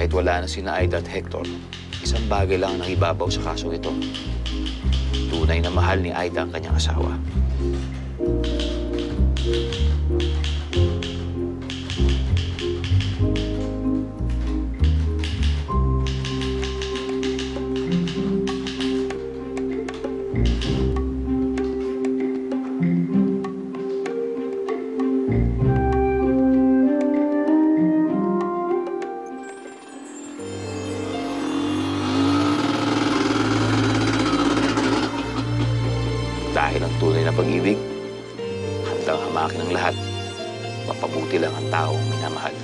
kahit wala na sina Aida at Hector, isang bagay lang ang nangibabaw sa kasong ito. Tunay na mahal ni Aida ang kanyang asawa. Dahil ang tunay na pag-ibig, handang hamakin ang lahat. Mapabuti lang ang taong minamahal.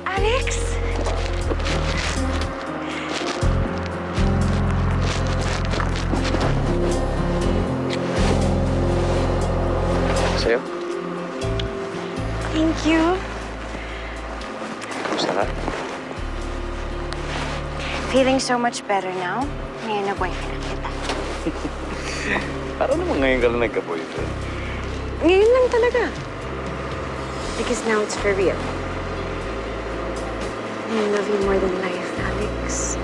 Alex? Sa'yo? Thank you. Kamusta ka? Feeling so much better now. Ngayon na boyfriend kita. Parang naman ngayon ka lang nagka-boyfriend. Ngayon lang talaga. Because now it's for real. I love you more than life, Alex.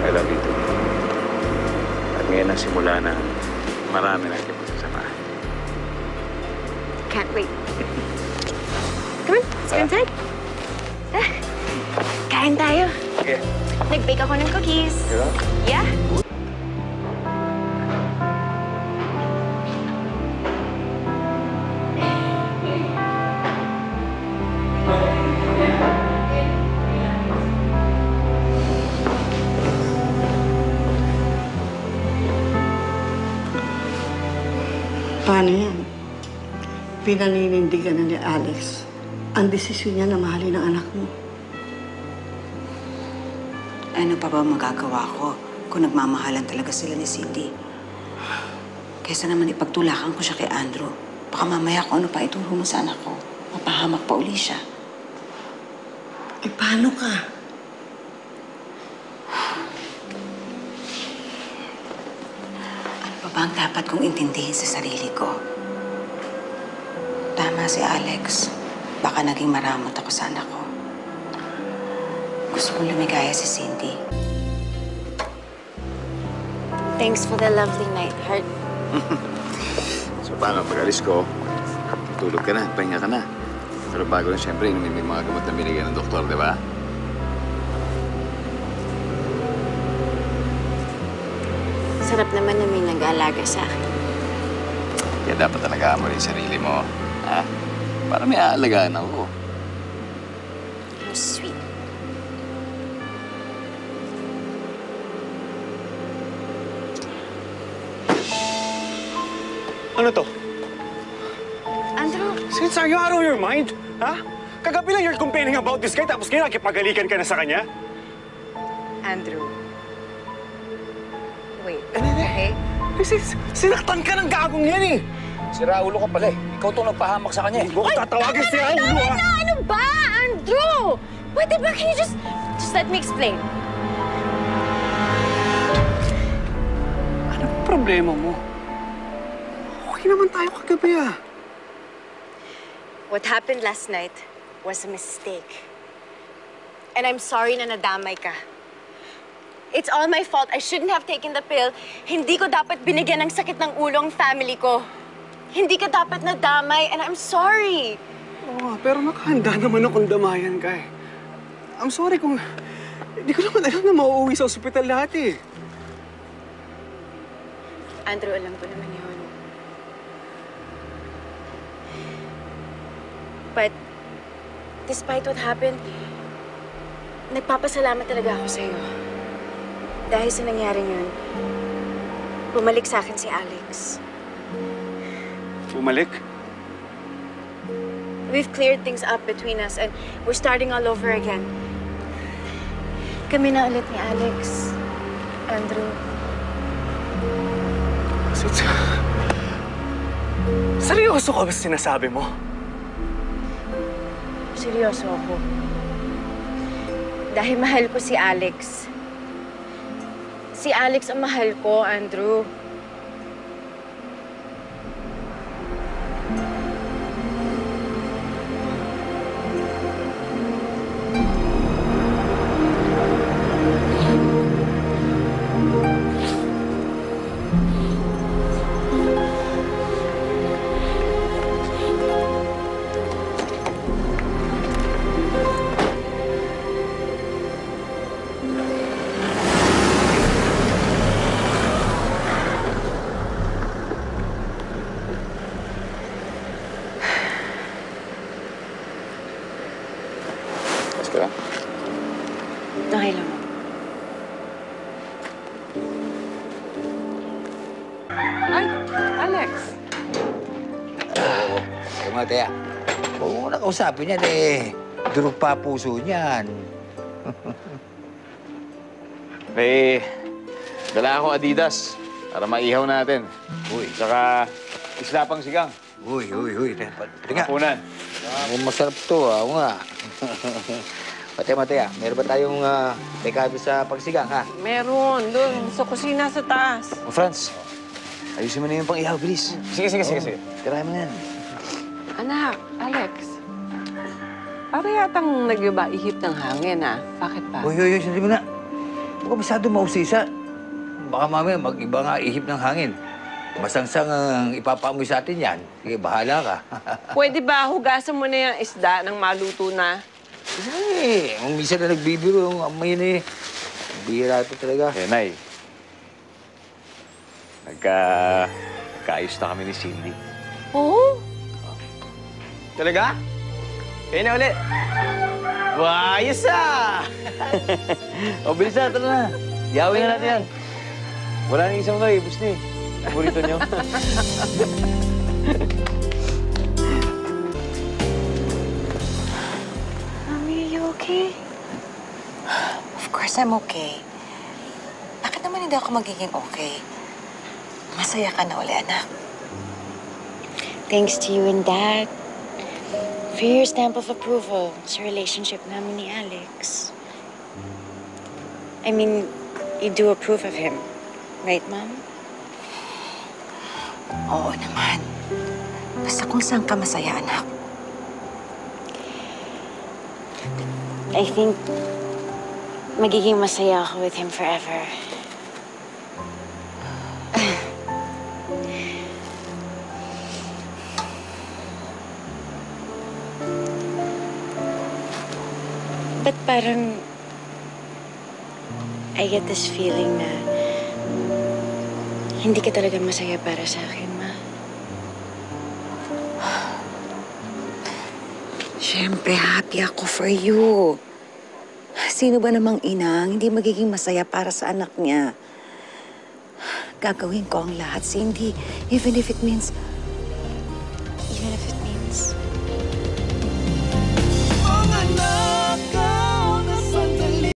I love you too. At ngayon na simula na, marami na kayo magsasamahan. Can't wait. Come on, let's go inside. Kain tayo. Okay. Nag-bake ako ng cookies. Diba? Yeah? Paano yan? Pinaninindigan na ni Alex ang desisyon niya na mahalin ang anak mo. Ano pa ba magagawa ko kung nagmamahalan talaga sila ni Cindy? Kaysa naman ipagtulakan ko siya kay Andrew. Baka mamaya kung ano pa ituro mo sa anak ko, mapahamak pa uli siya. Eh, paano ka? Ano pa ba ang dapat kong intindihin sa sarili ko? Tama si Alex. Baka naging maramot ako sa anak ko. Gusto kong lumigaya si Cindy. Thanks for the lovely night, heart. So paano, pag-alis ko, tulog ka na, pahinga ka na. Pero bago na siyempre, inumin mo yung mga gamot na binigyan ng doktor, di ba? Sarap naman na may nag-aalaga sa akin. Kaya dapat talaga mo rin sarili mo, ha? Para may aalagaan ako. How sweet. Ano to? Andrew, Since are you out of your mind? Ha? Kagabi lang you're complaining about this guy tapos ngayon nakipagalikan ka na sa kanya? Andrew. Wait, Hindi. okay? Sinaktan ka ng gagong yan eh! Si Raulo ka pala eh. Ikaw itong nagpahamak sa kanya eh. Huwag ko tatawagin si Raulo ha! Ano ba, Andrew? Pwede ba, can you just let me explain? Anong problema mo? Okay naman tayo kagabi ah. What happened last night was a mistake. And I'm sorry na nadamay ka. It's all my fault. I shouldn't have taken the pill. Hindi ko dapat binigyan ng sakit ng ulo ang family ko. Hindi ka dapat nadamay, and I'm sorry. Oo, pero nakahanda naman akong damayan ka eh. I'm sorry kung... Hindi ko naman alam na mauuwi sa ospital lahat eh. Andrew, alam ko naman yun. But, despite what happened, nagpapasalamat talaga ako sa'yo. Dahil sa nangyaring yun, bumalik sa akin si Alex. Bumalik? We've cleared things up between us and we're starting all over again. Kami na ulit ni Alex, Andrew. Seryoso ka ba sa sinasabi mo? Seryoso ako. Dahil mahal ko si Alex. Si Alex ang mahal ko, Andrew. Ka? Okay lang. Ay, Alex. Oo. Taya. Huwag mo na kausapin yan eh. Durog pa puso niyan. Eh, dala akong Adidas para maihaw natin. Uy. Tsaka isla pang sigang. Uy. Tinga. Hapunan. Masarap to, ah. Oo nga. Mataya, meron ba tayong dekado sa pagsigang, ha? Meron, doon, sa kusina sa taas. O, Franz, ayusin mo na yung pang-ihaw, bilis. Sige. Tirahin mo na yan. Anak, Alex. Para yatang nag-iba ihip ng hangin, ah. Bakit pa? Uy, sandali mo na. Huwag ka masyado mausisa. Baka mamaya mag-iba nga ihip ng hangin. Masangsang ang ipapaamoy sa atin yan. Sige, bahala ka. Pwede ba hugasan mo na yung isda ng maluto na? Eh, kung minsan na nagbibiro, yung amoy na eh. Bihira ito talaga. Eh, Nay. Nagkaayos na kami ni Cindy. Oo? Talaga? Kayo na ulit. Wow, ayos ah! O, bilis na, tara na. Yawin na natin yan. Wala nang isang Noy, bus ni. Paborito niyo. Mommy, are you okay? Of course, I'm okay. Bakit naman hindi ako magiging okay? Masaya ka na uli, anak. Thanks to you and Dad for your stamp of approval sa relationship namin ni Alex. I mean, you do approve of him, right, Mom? Oo naman. Basta kung saan ka masaya, anak. I think magiging masaya ako with him forever. But parang I get this feeling na hindi ka talaga masaya para sa akin, Ma. Siyempre, happy ako for you. Sino ba namang ina ang hindi magiging masaya para sa anak niya? Gagawin ko ang lahat, Cindy, even if it means